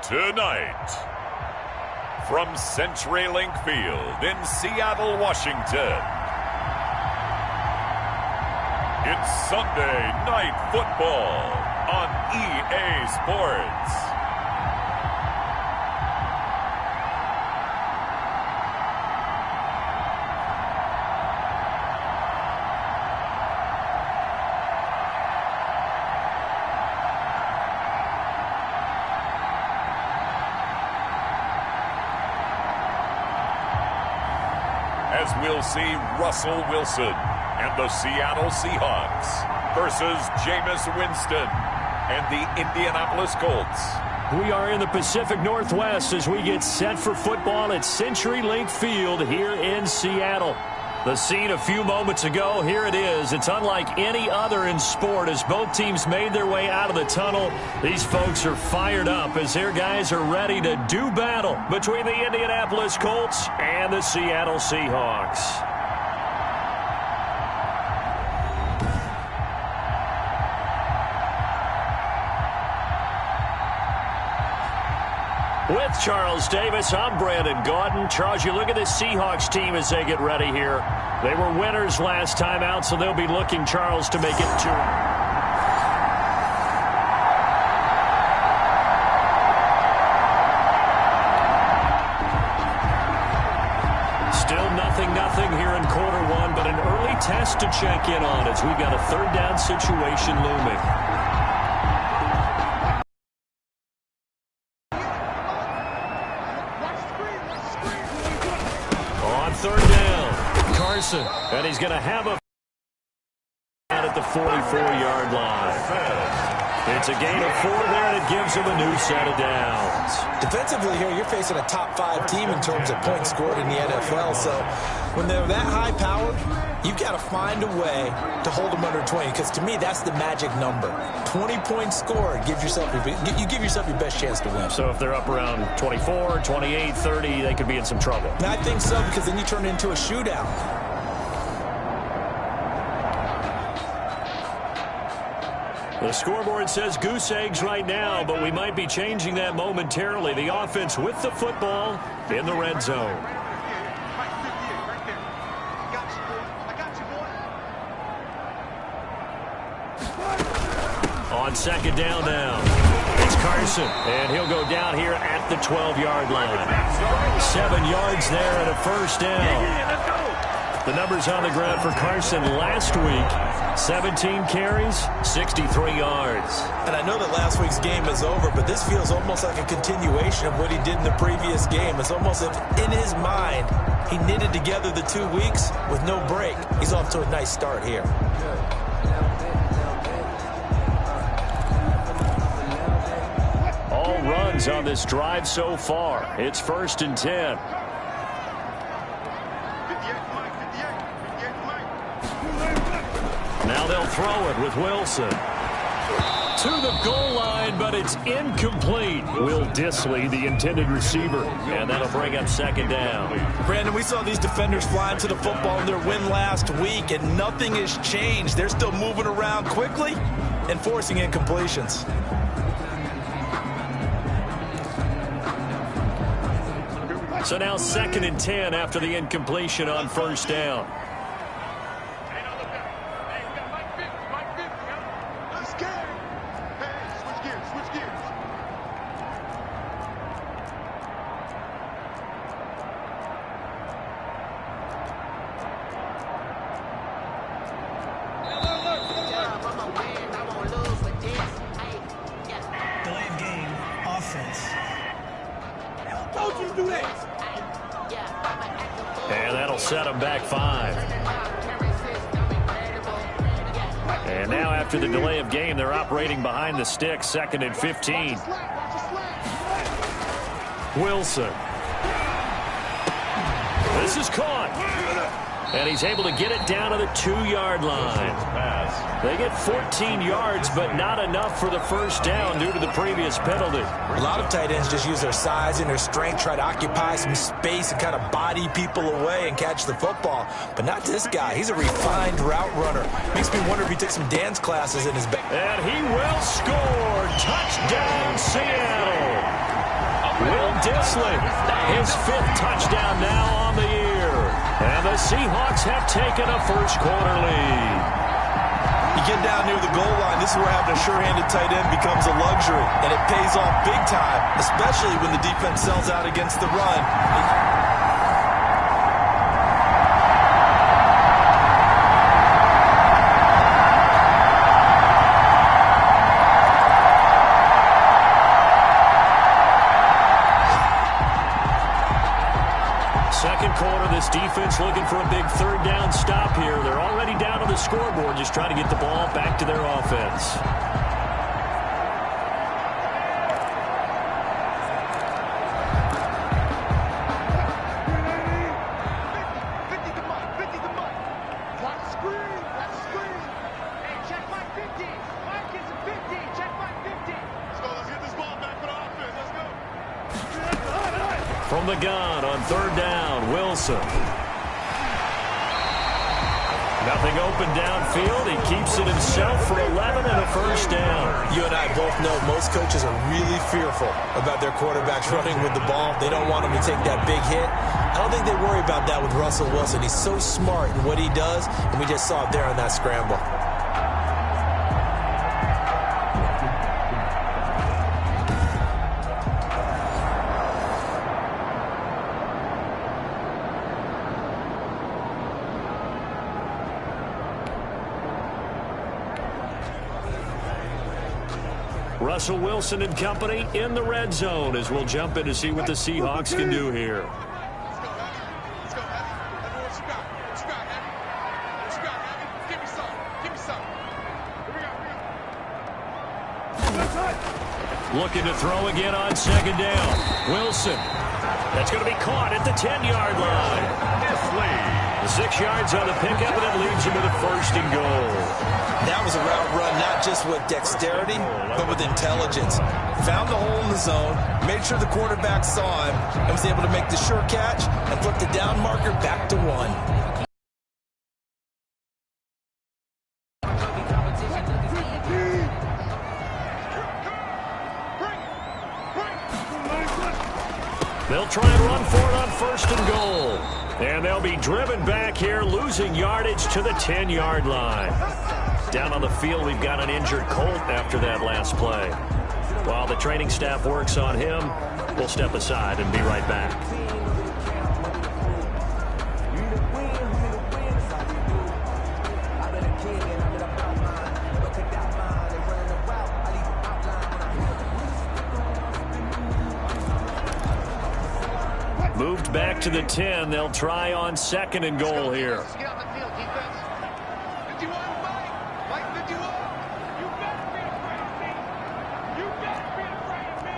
Tonight, from CenturyLink Field in Seattle, Washington, it's Sunday Night Football on EA Sports. As we'll see Russell Wilson and the Seattle Seahawks versus Jameis Winston and the Indianapolis Colts. We are in the Pacific Northwest as we get set for football at CenturyLink Field here in Seattle. The scene a few moments ago, here it is. It's unlike any other in sport as both teams made their way out of the tunnel. These folks are fired up as their guys are ready to do battle between the Indianapolis Colts and the Seattle Seahawks. With Charles Davis, I'm Brandon Gaudin. Charles, you look at this Seahawks team as they get ready here. They were winners last time out, so they'll be looking, Charles, to make it two. Still nothing here in quarter one, but an early test to check in on as we've got a third down situation looming. Third down, Carson, and he's going to have a out at the 44-yard line. It's a gain of 4 there, and it gives him a new set of downs. Defensively here, you're facing a top-5 team in terms of points scored in the NFL, so when they're that high-powered, you've got to find a way to hold them under 20, because to me, that's the magic number. 20 points scored, you give yourself your best chance to win. So if they're up around 24, 28, 30, they could be in some trouble. And I think so, because then you turn it into a shootout. The scoreboard says goose eggs right now, but we might be changing that momentarily. The offense with the football in the red zone. On second down now, it's Carson, and he'll go down here at the 12-yard line. 7 yards there and a first down. The numbers on the ground for Carson last week, 17 carries, 63 yards. And I know that last week's game is over, but this feels almost like a continuation of what he did in the previous game. It's almost as if in his mind, he knitted together the 2 weeks with no break. He's off to a nice start here. All runs on this drive so far. It's 1st and 10. Now they'll throw it with Wilson. To the goal line, but it's incomplete. Will Dissly, the intended receiver, and that'll bring up second down. Brandon, we saw these defenders flying to the football in their win last week, and nothing has changed. They're still moving around quickly and forcing incompletions. So now 2nd and 10 after the incompletion on first down. Delayed game, offense. Don't you do that! And that'll set him back 5. And now after the delay of game, they're operating behind the sticks, 2nd and 15. Wilson. This is caught. And he's able to get it down to the 2-yard line. They get 14 yards, but not enough for the first down due to the previous penalty. A lot of tight ends just use their size and their strength, try to occupy some space and kind of body people away and catch the football. But not this guy. He's a refined route runner. Makes me wonder if he took some dance classes in his back. And he will score. Touchdown, Seattle. Will Dissly, his 5th touchdown now on the year. And the Seahawks have taken a first-quarter lead. You get down near the goal line, this is where having a sure-handed tight end becomes a luxury, and it pays off big time, especially when the defense sells out against the run. Second quarter, this defense looking for a big 3rd down stop here. They're already down on the scoreboard, just trying to get the ball back to their offense. From the gun on 3rd down, Wilson. Nothing open downfield. He keeps it himself for 11 and a first down. You and I both know most coaches are really fearful about their quarterbacks running with the ball. They don't want them to take that big hit. I don't think they worry about that with Russell Wilson. He's so smart in what he does, and we just saw it there on that scramble. Russell Wilson and company in the red zone as we'll jump in to see what the Seahawks can do here. Let's go, Heavy. What you got? What you got, Heavy? What you got, Heavy? Give me some. Give me some. Here we go. Looking to throw again on 2nd down. Wilson. That's going to be caught at the 10-yard line. The 6 yards on the pickup, and it leads him to the 1st and goal. That was a route run not just with dexterity, but with intelligence. Found the hole in the zone, made sure the quarterback saw him, and was able to make the sure catch and flip the down marker back to 1. They'll try and run for it on 1st and goal. And they'll be driven back here, losing yardage to the 10-yard line. Down on the field, we've got an injured Colt after that last play. While the training staff works on him, we'll step aside and be right back. Moved back to the 10. They'll try on 2nd and goal here. Get on the field, defense. 51, Mike. Mike 51. You better be afraid of me. You better be afraid of me.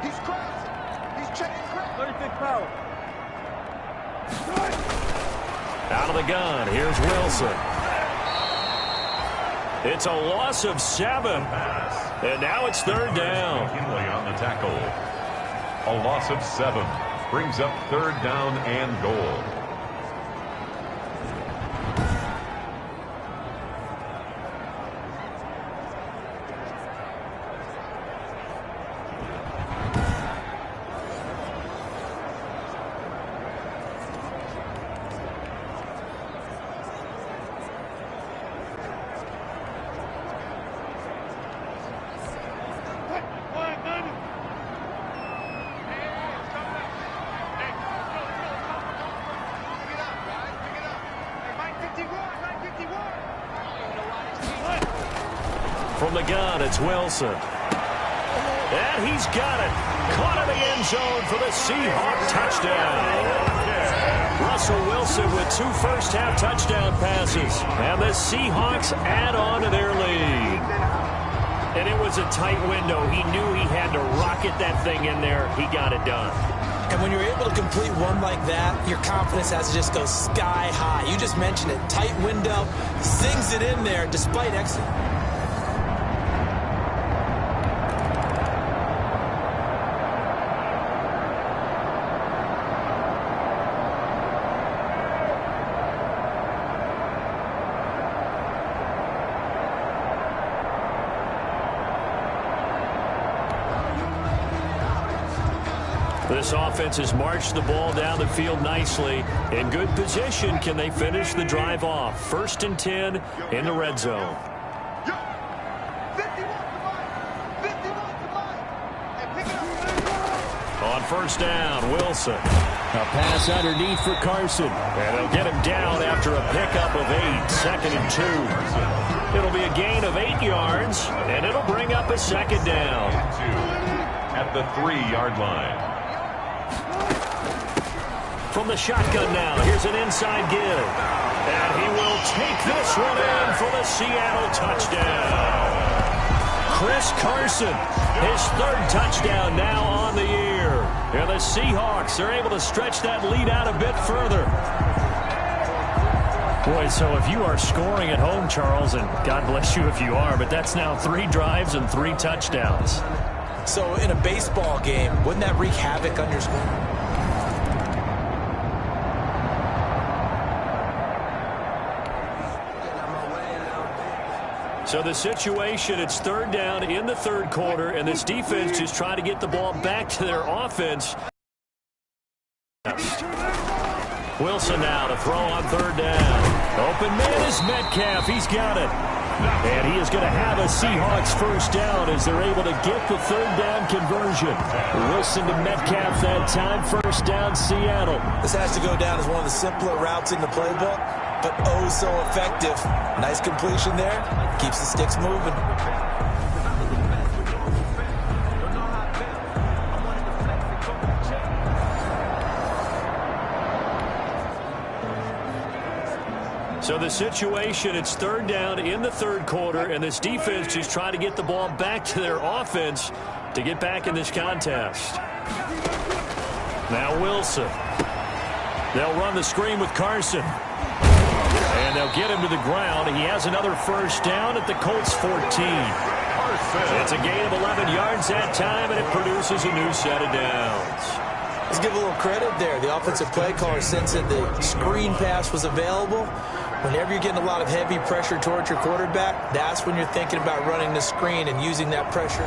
He's crazy. He's checking crazy. 36 power. Out of the gun. Here's Wilson. It's a loss of 7. And now it's 3rd down. McKinley on the tackle. A loss of 7. Brings up 3rd down and goal. From the gun, it's Wilson. And he's got it. Caught in the end zone for the Seahawk touchdown. Russell Wilson with 2 first-half touchdown passes. And the Seahawks add on to their lead. And it was a tight window. He knew he had to rocket that thing in there. He got it done. And when you're able to complete one like that, your confidence has to just go sky high. You just mentioned it. Tight window, sings it in there despite exit. This offense has marched the ball down the field nicely. In good position, can they finish the drive off? 1st and 10 in the red zone. On 1st down, Wilson. A pass underneath for Carson. And they'll get him down after a pickup of 8. 2nd and 2. It'll be a gain of 8 yards, and it'll bring up a 2nd down. At the 3-yard line. From the shotgun now, here's an inside give. And he will take this one in for the Seattle touchdown. Chris Carson, his 3rd touchdown now on the year. And the Seahawks are able to stretch that lead out a bit further. Boy, so if you are scoring at home, Charles, and God bless you if you are, but that's now 3 drives and 3 touchdowns. So in a baseball game, wouldn't that wreak havoc on your score? So the situation, it's 3rd down in the 3rd quarter, and this defense just trying to get the ball back to their offense. Wilson now to throw on 3rd down. Open man is Metcalf. He's got it. And he is going to have a Seahawks 1st down as they're able to get the 3rd down conversion. Wilson to Metcalf that time. 1st down, Seattle. This has to go down as one of the simpler routes in the playbook, but oh so effective. Nice completion there. Keeps the sticks moving. So the situation, it's 3rd down in the 3rd quarter, and this defense just trying to get the ball back to their offense to get back in this contest. Now Wilson. They'll run the screen with Carson. And they'll get him to the ground. He has another 1st down at the Colts 14. It's a gain of 11 yards that time, and it produces a new set of downs. Let's give a little credit there. The offensive play caller sensed that the screen pass was available. Whenever you're getting a lot of heavy pressure towards your quarterback, that's when you're thinking about running the screen and using that pressure.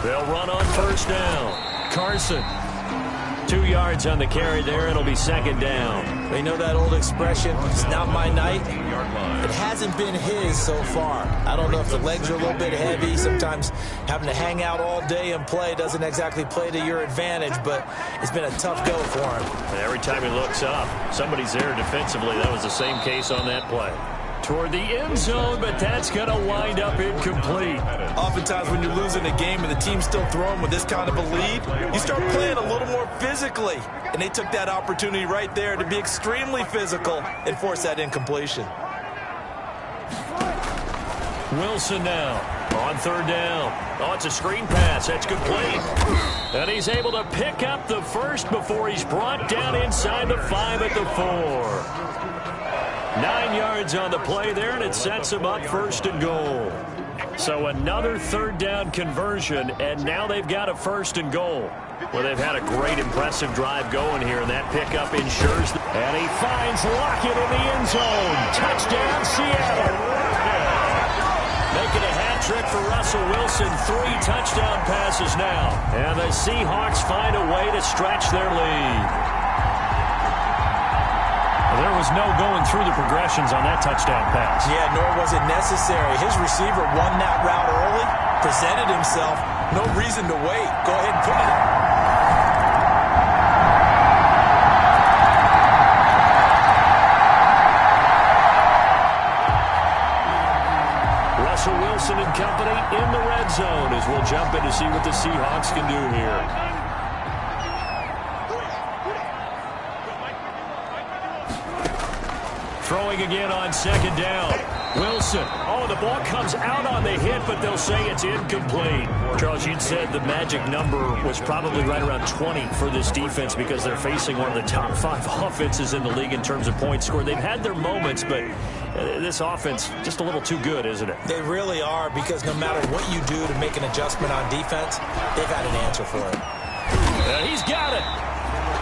They'll run on 1st down. Carson. 2 yards on the carry there. It'll be 2nd down. They know that old expression, it's not my night. It hasn't been his so far. I don't know if the legs are a little bit heavy. Sometimes having to hang out all day and play doesn't exactly play to your advantage, but it's been a tough go for him. And every time he looks up, somebody's there defensively. That was the same case on that play. Toward the end zone, but that's going to wind up incomplete. Oftentimes when you're losing a game and the team's still throwing with this kind of a lead, you start playing a little more physically. And they took that opportunity right there to be extremely physical and force that incompletion. Wilson now on 3rd down. Oh, it's a screen pass. That's complete. And he's able to pick up the 1st before he's brought down inside the 5 at the 4. 9 yards on the play there, and it sets him up 1st and goal. So another 3rd down conversion, and now they've got a 1st and goal. Well, they've had a great, impressive drive going here, and that pickup ensures. And he finds Lockett in the end zone. Touchdown, Seattle. Making a hat trick for Russell Wilson. 3 touchdown passes now. And the Seahawks find a way to stretch their lead. There was no going through the progressions on that touchdown pass. Yeah, nor was it necessary. His receiver won that route early, presented himself. No reason to wait. Go ahead and put it in. Russell Wilson and company in the red zone as we'll jump in to see what the Seahawks can do here. Throwing again on 2nd down. Wilson. Oh, the ball comes out on the hit, but they'll say it's incomplete. Charles, you'd said the magic number was probably right around 20 for this defense because they're facing one of the top 5 offenses in the league in terms of points scored. They've had their moments, but this offense just a little too good, isn't it? They really are, because no matter what you do to make an adjustment on defense, they've had an answer for it. He's got it.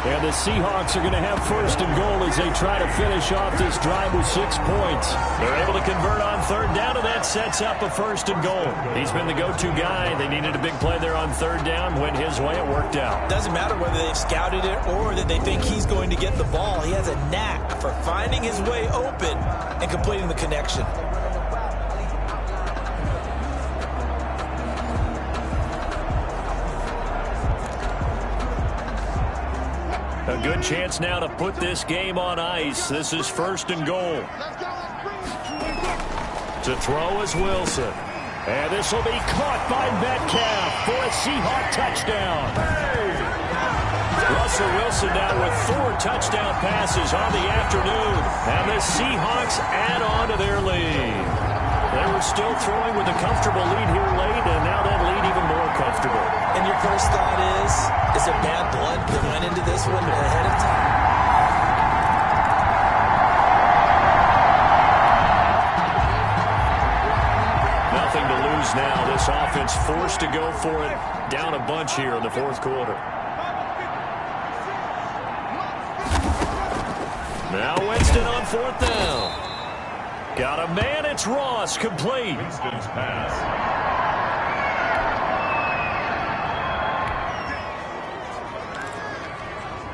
And the Seahawks are going to have first and goal as they try to finish off this drive with 6 points. They're able to convert on third down, and that sets up a first and goal. He's been the go-to guy. They needed a big play there on third down. Went his way. It worked out. Doesn't matter whether they've scouted it or that they think he's going to get the ball. He has a knack for finding his way open and completing the connection. A good chance now to put this game on ice. This is first and goal. To throw is Wilson. And this will be caught by Metcalf for a Seahawk touchdown. Russell Wilson now with 4 touchdown passes on the afternoon. And the Seahawks add on to their lead. They were still throwing with a comfortable lead here late, and now that lead even more comfortable. And your first thought is it bad blood that went into this one ahead of time? Nothing to lose now. This offense forced to go for it. Down a bunch here in the fourth quarter. Now Winston on fourth down. Got a man. It's Ross. Complete. Winston's pass.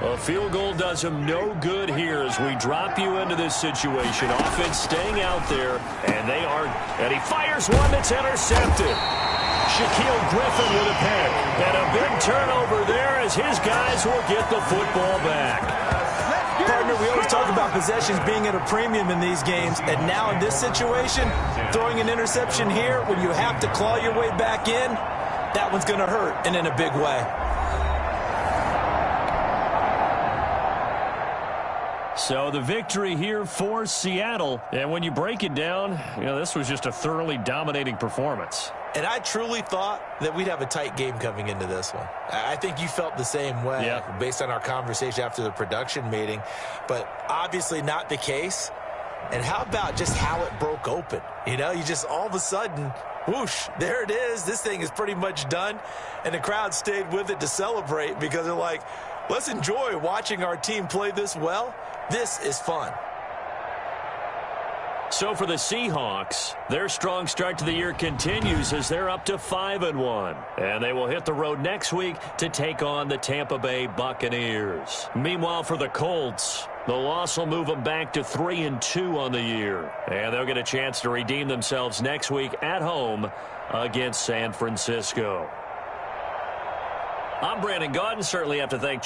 A field goal does him no good here as we drop you into this situation. Offense staying out there, and he fires one that's intercepted. Shaquille Griffin with a pick, and a big turnover there as his guys will get the football back. Partner, we always talk about possessions being at a premium in these games, and now in this situation, throwing an interception here when you have to claw your way back in, that one's going to hurt, and in a big way. So the victory here for Seattle. And when you break it down, this was just a thoroughly dominating performance. And I truly thought that we'd have a tight game coming into this one. I think you felt the same way based on our conversation after the production meeting. But obviously not the case. And how about just how it broke open? You just all of a sudden, whoosh, there it is. This thing is pretty much done. And the crowd stayed with it to celebrate because they're like, let's enjoy watching our team play this well. This is fun. So for the Seahawks, their strong start to the year continues as they're up to 5-1. And they will hit the road next week to take on the Tampa Bay Buccaneers. Meanwhile, for the Colts, the loss will move them back to 3-2 on the year. And they'll get a chance to redeem themselves next week at home against San Francisco. I'm Brandon Gaudin. Certainly have to thank